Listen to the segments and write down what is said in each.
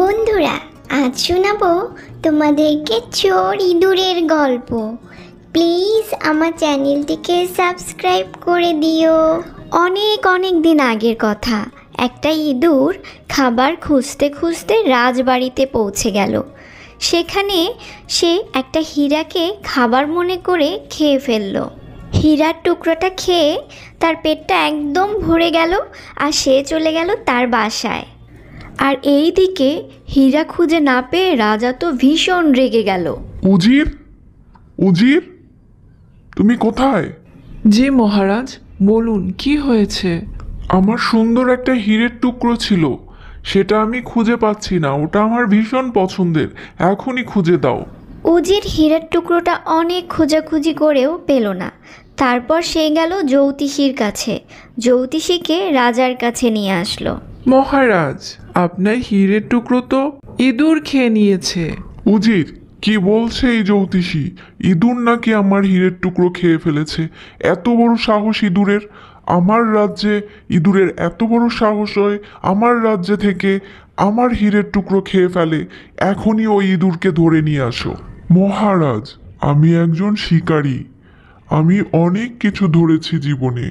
বন্ধুরা, আজ শোনাবো তোমাদেরকে চোর ইঁদুরের গল্প। প্লিজ আমার চ্যানেলটিকে সাবস্ক্রাইব করে দিও। অনেক অনেক দিন আগের কথা, একটা ইঁদুর খাবার খুঁজতে খুঁজতে রাজবাড়িতে পৌঁছে গেল। সেখানে সে একটা হীরাকে খাবার মনে করে খেয়ে ফেলল। হীরার টুকরোটা খেয়ে তার পেটটা একদম ভরে গেল আর সে চলে গেল তার বাসায়। আর এই দিকে হীরা খুঁজে না পেয়ে রাজা তো ভীষণ রেগে গেল। উজির, উজির, তুমি কোথায়? জি মহারাজ, বলুন কি হয়েছে? আমার সুন্দর একটা হীরের টুকরো ছিল, সেটা আমি খুঁজে পাচ্ছি না। ওটা আমার ভীষণ পছন্দের, এখনই খুঁজে দাও। উজির হীরের টুকরোটা অনেক খোঁজাখুঁজি করেও পেল না। তারপর সে গেল জ্যোতিষীর কাছে। জ্যোতিষীকে রাজার কাছে নিয়ে আসলো। মহারাজ, আপনার হীরের টুকরো তো ইঁদুর খেয়ে নিয়েছে। উজির, কি বলছে এই জ্যোতিষী? ইঁদুর নাকি আমার হীরের টুকরো খেয়ে ফেলেছে? এত বড় সাহস ইঁদুরের! আমার রাজ্যে ইঁদুরের এত বড় সাহস হয় আমার রাজ্যে থেকে আমার হীরের টুকরো খেয়ে ফেলে। এখনই ওই ইঁদুরকে ধরে নিয়ে আসো। মহারাজ, আমি একজন শিকারী, আমি অনেক কিছু ধরেছি জীবনে।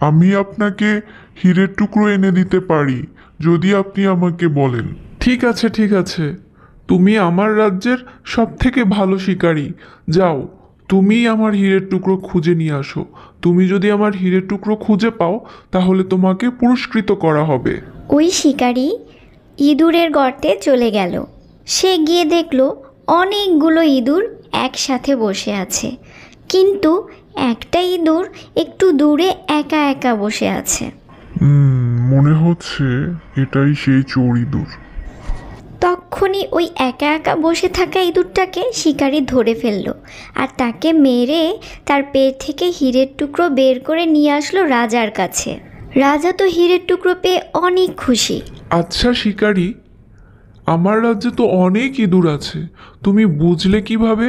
আমি আপনাকে হীরের টুকরো এনে দিতে পারি যদি আপনি আমাকে বলেন। ঠিক আছে, ঠিক আছে, তুমি আমার রাজ্যের সব থেকে ভালো শিকারী। যাও, তুমি আমার হীরের টুকরো খুঁজে নিয়ে আসো। তুমি যদি আমার হীরের টুকরো খুঁজে পাও তাহলে তোমাকে পুরস্কৃত করা হবে। ওই শিকারী ইঁদুরের গর্তে চলে গেল। সে গিয়ে দেখল অনেকগুলো ইঁদুর একসাথে বসে আছে, কিন্তু একটা ইঁদুর একটু দূরে একা একা বসে আছে। মনে হচ্ছে এটাই সেই চোর ইঁদুর। তখনই ওই একা একা বসে থাকা ইঁদুরটাকে শিকারী ধরে ফেলল আর তাকে মেরে তার পেট থেকে হীরের টুকরো বের করে নিয়ে আসলো রাজার কাছে। রাজা তো হীরের টুকরো পেয়ে অনেক খুশি। আচ্ছা শিকারী, আমার রাজ্যে তো অনেক ইঁদুর আছে, তুমি বুঝলে কিভাবে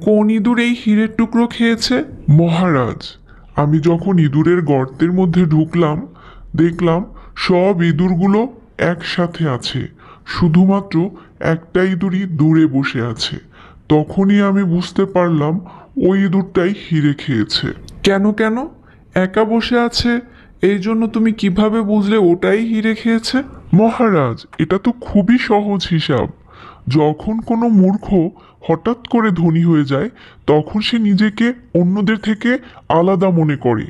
কোন ইঁদুর এই হীরের টুকরো খেয়েছে? মহারাজ, আমি যখন ইঁদুরের গর্তের মধ্যে ঢুকলাম দেখলাম সব ইঁদুরগুলো একসাথে আছে, শুধুমাত্র একটা ইঁদুরই দূরে বসে আছে। তখনই আমি বুঝতে পারলাম ওই ইঁদুরটাই হিরে খেয়েছে। কেন কেন একা বসে আছে, এই জন্য তুমি কিভাবে বুঝলে ওটাই হিরে খেয়েছে? মহারাজ, এটা তো খুবই সহজ হিসাব। যখন কোনো মূর্খ হঠাৎ করে ধনী হয়ে যায় তখন সে নিজেকে অন্যদের থেকে আলাদা মনে করে,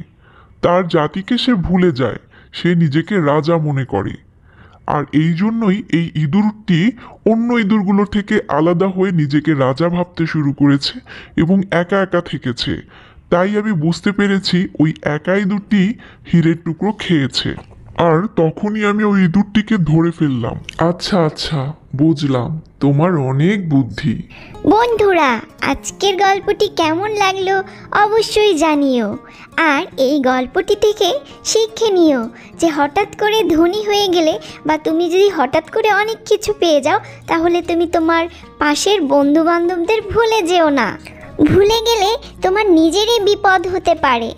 তার জাতিকে সে ভুলে যায়, সে নিজেকে রাজা মনে করে। আর এই জন্যই এই ইঁদুরটি অন্য ইঁদুরগুলোর থেকে আলাদা হয়ে নিজেকে রাজা ভাবতে শুরু করেছে এবং একা একা থেকেছে। তাই আমি বুঝতে পেরেছি ওই একা ইঁদুরটি হীরের টুকরো খেয়েছে। আর তখনই আমি ওই ইঁদুরটিকে ধরে ফেললাম। আচ্ছা আচ্ছা, বুঝলাম, তোমার অনেক বুদ্ধি। বন্ধুরা, আজকের গল্পটি কেমন লাগলো অবশ্যই জানিও। আর এই গল্পটি থেকে শিক্ষে নিও যে হঠাৎ করে ধনী হয়ে গেলে বা তুমি যদি হঠাৎ করে অনেক কিছু পেয়ে যাও তাহলে তুমি তোমার পাশের বন্ধু বান্ধবদের ভুলে যেও না। ভুলে গেলে তোমার নিজেরই বিপদ হতে পারে।